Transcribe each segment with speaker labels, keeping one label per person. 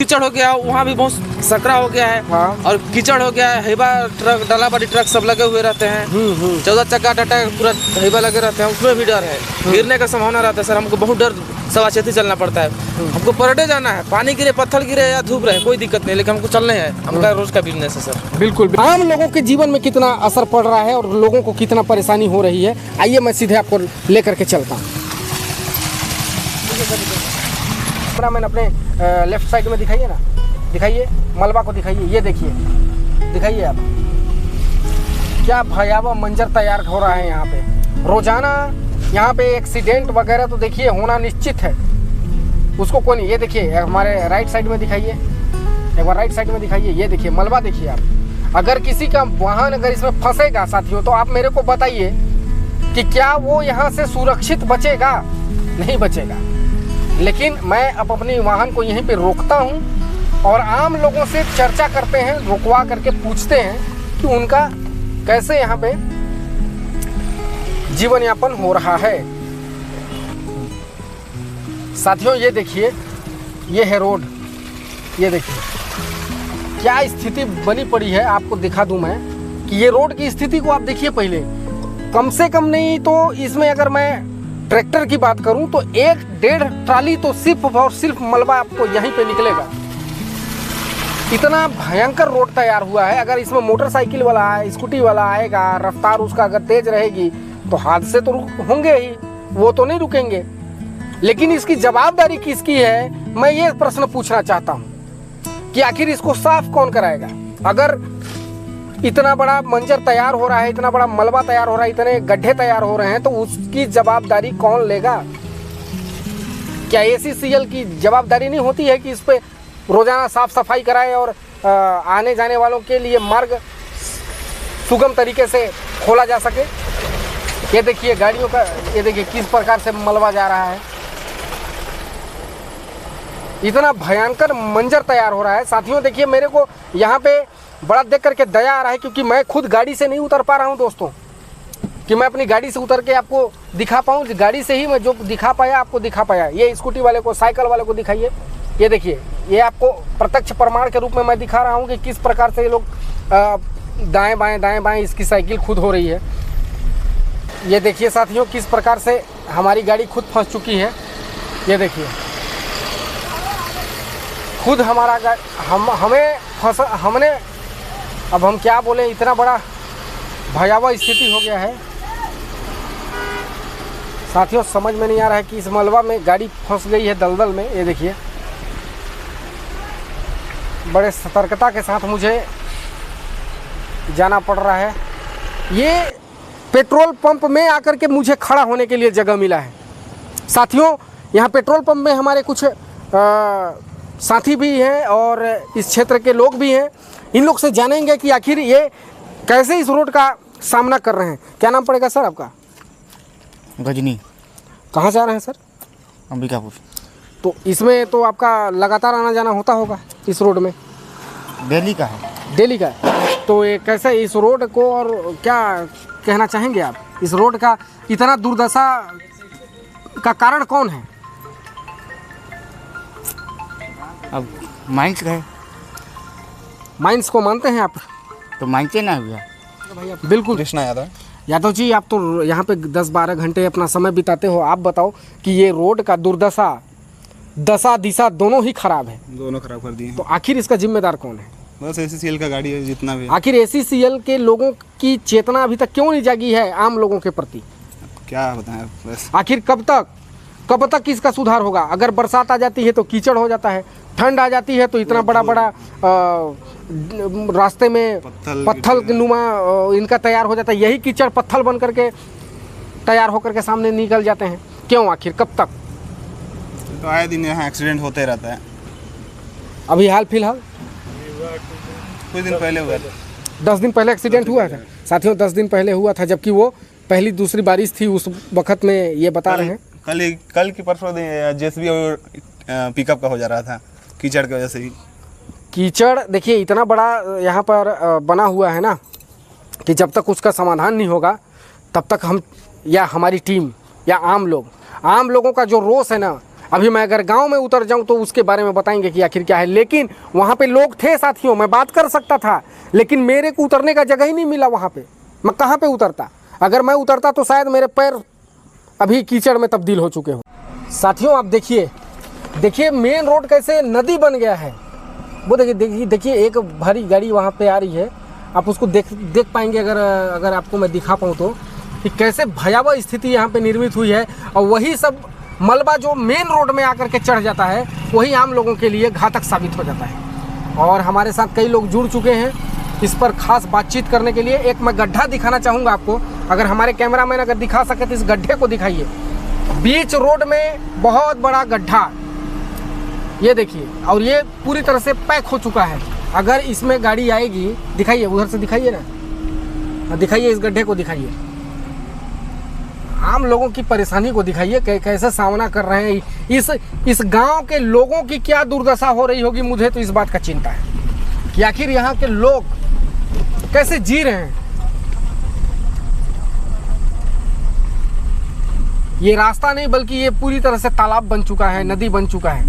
Speaker 1: कीचड़ हो गया, वहाँ भी बहुत सकरा हो गया है।
Speaker 2: हाँ।
Speaker 1: और कीचड़ हो गया है, हेबा ट्रक, डाला बड़ी ट्रक सब लगे हुए रहते हैं। 14 चक्का टाटा पूरा हेबा लगे रहते हैं, उसमें भी डर है, गिरने का संभावना रहता है सर। हमको बहुत डर सावचेती चलना पड़ता है। हमको पर डे जाना है, पानी गिरे, पत्थर गिरे या धूप रहे, कोई दिक्कत नहीं, लेकिन हमको चलने हैं, हमारा रोज का बिजनेस है सर।
Speaker 2: बिल्कुल। आम लोगों के जीवन में कितना असर पड़ रहा है और लोगों को कितना परेशानी हो रही है, आइए मैं सीधे आपको लेकर के चलता हूँ। मैंने अपने लेफ्ट साइड में दिखाइए ना, दिखाइए मलबा को, दिखाइए, ये देखिए, दिखाइए आप, क्या भयावह मंजर तैयार हो रहा है यहाँ पे। रोजाना यहाँ पे एक्सीडेंट वगैरह तो देखिए होना निश्चित है, उसको कोई नहीं। ये देखिए हमारे राइट साइड में दिखाइए, एक बार राइट साइड में दिखाइए, ये देखिए मलबा देखिए आप। अगर किसी का वाहन अगर इसमें फंसेगा साथियों, तो आप मेरे को बताइए कि क्या वो यहाँ से सुरक्षित बचेगा? नहीं बचेगा। लेकिन मैं अब अपनी वाहन को यहीं पे रोकता हूँ और आम लोगों से चर्चा करते हैं, रुकवा करके पूछते हैं कि उनका कैसे यहाँ पे जीवन यापन हो रहा है। साथियों ये देखिए, ये है रोड, ये देखिए क्या स्थिति बनी पड़ी है। आपको दिखा दूं मैं कि ये रोड की स्थिति को आप देखिए पहले। कम से कम नहीं तो इसमें अगर मैं ट्रैक्टर की बात करूं तो 1-1.5 ट्राली तो सिर्फ और सिर्फ मलबा आपको यहीं पे निकलेगा। इतना भयंकर रोड तैयार हुआ है। अगर इसमें मोटरसाइकिल वाला, स्कूटी वाला आएगा, रफ्तार उसका अगर तेज रहेगी तो हादसे तो होंगे ही, वो तो नहीं रुकेंगे। लेकिन इसकी जवाबदारी किसकी है, मैं ये प्रश्न पूछना चाहता हूँ कि आखिर इसको साफ कौन कराएगा? अगर इतना बड़ा मंजर तैयार हो रहा है, इतना बड़ा मलबा तैयार हो रहा है, इतने गड्ढे तैयार हो रहे हैं, तो उसकी जवाबदारी कौन लेगा? क्या ACCL की जवाबदारी नहीं होती है कि इस पे रोजाना साफ सफाई कराए और आने जाने वालों के लिए मार्ग सुगम तरीके से खोला जा सके? ये देखिए गाड़ियों का, ये देखिए किस प्रकार से मलबा जा रहा है। इतना भयंकर मंजर तैयार हो रहा है साथियों। देखिए मेरे को यहाँ पे बड़ा देख करके दया आ रहा है, क्योंकि मैं खुद गाड़ी से नहीं उतर पा रहा हूँ दोस्तों, कि मैं अपनी गाड़ी से उतर के आपको दिखा पाऊँ। गाड़ी से ही मैं जो दिखा पाया आपको दिखा पाया। ये स्कूटी वाले को, साइकिल वाले को दिखाइए, ये देखिए, ये आपको प्रत्यक्ष प्रमाण के रूप में मैं दिखा रहा हूँ कि किस प्रकार से ये लोग दाएँ बाएँ इसकी साइकिल खुद हो रही है। ये देखिए साथियों किस प्रकार से हमारी गाड़ी खुद फंस चुकी है। ये देखिए खुद हमारा हमने अब हम क्या बोले, इतना बड़ा भयावह स्थिति हो गया है साथियों। समझ में नहीं आ रहा है कि इस मलबा में गाड़ी फंस गई है, दलदल में। ये देखिए बड़े सतर्कता के साथ मुझे जाना पड़ रहा है। ये पेट्रोल पंप में आकर के मुझे खड़ा होने के लिए जगह मिला है साथियों। यहाँ पेट्रोल पंप में हमारे कुछ साथी भी हैं और इस क्षेत्र के लोग भी हैं। इन लोग से जानेंगे कि आखिर ये कैसे इस रोड का सामना कर रहे हैं। क्या नाम पड़ेगा सर आपका?
Speaker 3: गजनी।
Speaker 2: कहाँ जा रहे हैं सर?
Speaker 3: अंबिकापुर।
Speaker 2: तो इसमें तो आपका लगातार आना जाना होता होगा इस रोड में?
Speaker 3: दिल्ली का है।
Speaker 2: दिल्ली का है। तो ये कैसे इस रोड को, और क्या कहना चाहेंगे आप? इस रोड का इतना दुर्दशा का कारण कौन है?
Speaker 3: अब माइंस गए,
Speaker 2: माइंस को मानते हैं आप?
Speaker 3: तो मानते ना भैया।
Speaker 2: बिल्कुल।
Speaker 4: कृष्णा
Speaker 2: यादव जी, आप तो यहाँ पे 10-12 घंटे अपना समय बिताते हो। आप बताओ कि ये रोड का दुर्दशा, दशा दिशा दोनों ही खराब है।
Speaker 4: दोनों खराब कर दिए।
Speaker 2: तो आखिर इसका जिम्मेदार कौन है?
Speaker 4: बस ACCL का गाड़ी है जितना भी।
Speaker 2: आखिर ACCL के लोगों की चेतना अभी तक क्यों नहीं जागी है आम लोगों के प्रति?
Speaker 4: क्या बताएं बस।
Speaker 2: आखिर कब तक इसका सुधार होगा? अगर बरसात आ जाती है तो कीचड़ हो जाता है, ठंड आ जाती है तो इतना बड़ा रास्ते में पत्थल नुमा इनका तैयार हो जाता है। यही कीचड़ पत्थल बन करके तैयार होकर के सामने निकल जाते हैं। क्यों? आखिर कब तक?
Speaker 4: तो आए दिन यहाँ एक्सीडेंट होते रहता है।
Speaker 2: अभी हाल फिलहाल
Speaker 4: कुछ दिन पहले हुआ था।
Speaker 2: 10 दिन पहले एक्सीडेंट हुआ था साथियों। 10 दिन पहले हुआ था, जबकि वो पहली दूसरी बारिश थी उस वक्त में। ये बता रहे हैं
Speaker 4: कल की परसों JCB और पिकअप का हो जा रहा था कीचड़ की वजह से ही।
Speaker 2: कीचड़ देखिए इतना बड़ा यहाँ पर बना हुआ है ना, कि जब तक उसका समाधान नहीं होगा तब तक हम या हमारी टीम या आम लोगों का जो रोष है ना, अभी मैं अगर गांव में उतर जाऊं तो उसके बारे में बताएंगे कि आखिर क्या है। लेकिन वहाँ पे लोग थे साथियों, मैं बात कर सकता था, लेकिन मेरे को उतरने का जगह ही नहीं मिला वहाँ पे। मैं कहाँ पे उतरता? अगर मैं उतरता तो शायद मेरे पैर अभी कीचड़ में तब्दील हो चुके हो। साथियों आप देखिए मेन रोड कैसे नदी बन गया है। वो देखिए एक भारी गाड़ी वहाँ पे आ रही है, आप उसको देख पाएंगे अगर आपको मैं दिखा पाऊँ तो, कि कैसे भयावह स्थिति यहाँ पे निर्मित हुई है। और वही सब मलबा जो मेन रोड में आकर के चढ़ जाता है, वही आम लोगों के लिए घातक साबित हो जाता है। और हमारे साथ कई लोग जुड़ चुके हैं इस पर खास बातचीत करने के लिए। एक मैं गड्ढा दिखाना चाहूँगा आपको, अगर हमारे कैमरामैन अगर दिखा सके तो इस गड्ढे को दिखाइए। बीच रोड में बहुत बड़ा गड्ढा, ये देखिए, और ये पूरी तरह से पैक हो चुका है। अगर इसमें गाड़ी आएगी, दिखाइए उधर से, दिखाइए ना, दिखाइए इस गड्ढे को, दिखाइए आम लोगों की परेशानी को, दिखाइए कैसे सामना कर रहे हैं। इस गांव के लोगों की क्या दुर्दशा हो रही होगी। मुझे तो इस बात का चिंता है कि आखिर यहाँ के लोग कैसे जी रहे हैं। ये रास्ता नहीं बल्कि ये पूरी तरह से तालाब बन चुका है, नदी बन चुका है।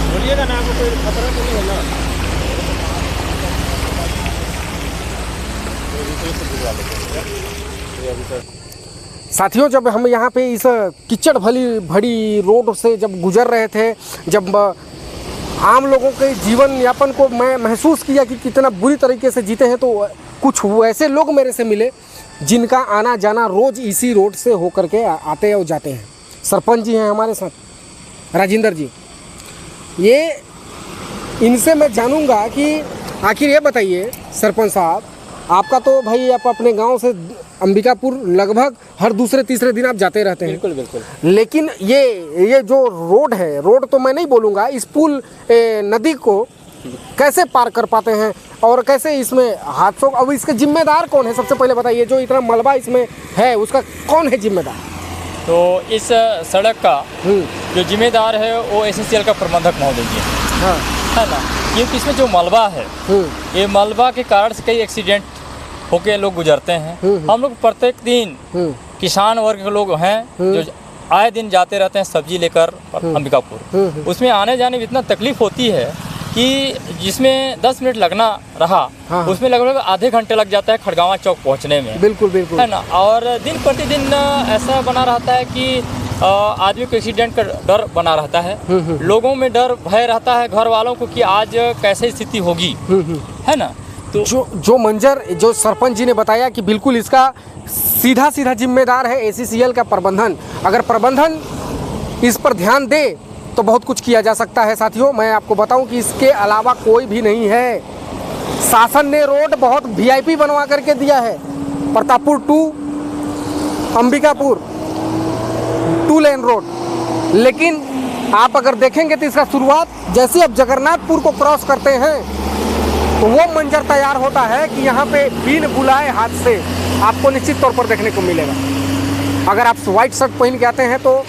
Speaker 5: बोलिएगा ना, आपको कोई खतरा तो नहीं है ना?
Speaker 2: साथियों जब हम यहाँ पे इस कीचड़ भरी रोड से जब गुजर रहे थे, जब आम लोगों के जीवन यापन को मैं महसूस किया कि कितना बुरी तरीके से जीते हैं, तो कुछ ऐसे लोग मेरे से मिले जिनका आना जाना रोज़ इसी रोड से होकर के आते और जाते हैं। सरपंच जी हैं हमारे साथ, राजेंद्र जी। ये इनसे मैं जानूंगा कि आखिर ये बताइए सरपंच साहब, आपका तो भाई आप अपने गांव से अंबिकापुर लगभग हर दूसरे तीसरे दिन आप जाते रहते हैं।
Speaker 5: बिल्कुल बिल्कुल।
Speaker 2: लेकिन ये जो रोड है, रोड तो मैं नहीं बोलूँगा, इस पुल नदी को कैसे पार कर पाते हैं और कैसे इसमें हादसों, अब इसके जिम्मेदार कौन है? सबसे पहले बताइए, जो इतना मलबा इसमें है उसका कौन है जिम्मेदार?
Speaker 6: तो इस सड़क का जो जिम्मेदार है वो एससीएल का प्रबंधक महोदय जी
Speaker 2: हाँ
Speaker 6: है ना, क्योंकि इसमें जो मलबा है, ये मलबा के कारण से कई एक्सीडेंट होके लोग गुजरते हैं। हम लोग प्रत्येक दिन किसान वर्ग के लोग हैं जो आए दिन जाते रहते हैं सब्जी लेकर अंबिकापुर। उसमें आने जाने में इतना तकलीफ होती है कि जिसमें 10 मिनट लगना रहा, उसमें लगभग आधे घंटे लग जाता है खड़गावा चौक पहुंचने में।
Speaker 2: बिल्कुल बिल्कुल
Speaker 6: है ना। और दिन प्रतिदिन ऐसा बना रहता है कि आदमी को एक्सीडेंट का डर बना रहता है, लोगों में डर भय रहता है, घर वालों को कि आज कैसे स्थिति होगी, है ना। तो
Speaker 2: जो मंजर जो सरपंच जी ने बताया कि बिल्कुल इसका सीधा जिम्मेदार है एससीएल का प्रबंधन। अगर प्रबंधन इस पर ध्यान दे तो बहुत कुछ किया जा सकता है। साथियों मैं आपको बताऊं कि इसके अलावा कोई भी नहीं है। शासन ने रोड बहुत वीआईपी बनवा करके दिया है। Pratappur to Ambikapur 2 lane road, लेकिन आप अगर देखेंगे तो इसका शुरुआत जैसे आप जगन्नाथपुर को क्रॉस करते हैं तो वो मंजर तैयार होता है कि यहाँ पे बिन बुलाए हादसे आपको निश्चित तौर पर देखने को मिलेगा। अगर आप वाइट शर्ट पहन के आते हैं तो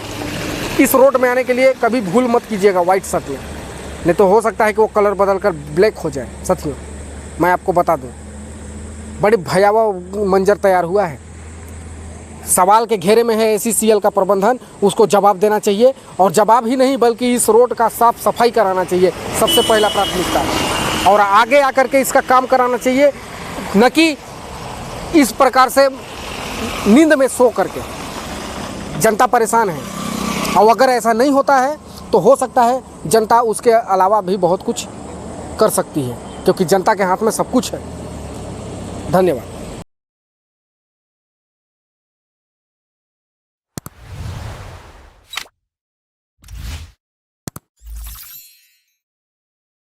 Speaker 2: इस रोड में आने के लिए कभी भूल मत कीजिएगा वाइट शर्ट में, नहीं तो हो सकता है कि वो कलर बदल कर ब्लैक हो जाए। साथियों मैं आपको बता दूं, बड़ी भयावह मंजर तैयार हुआ है। सवाल के घेरे में है एससीएल का प्रबंधन, उसको जवाब देना चाहिए, और जवाब ही नहीं बल्कि इस रोड का साफ सफाई कराना चाहिए, सबसे पहला प्राथमिकता है। और आगे आकर के इसका काम कराना चाहिए, न कि इस प्रकार से नींद में सो करके। जनता परेशान है, और अगर ऐसा नहीं होता है तो हो सकता है जनता उसके अलावा भी बहुत कुछ कर सकती है, क्योंकि जनता के हाथ में सब कुछ है। धन्यवाद।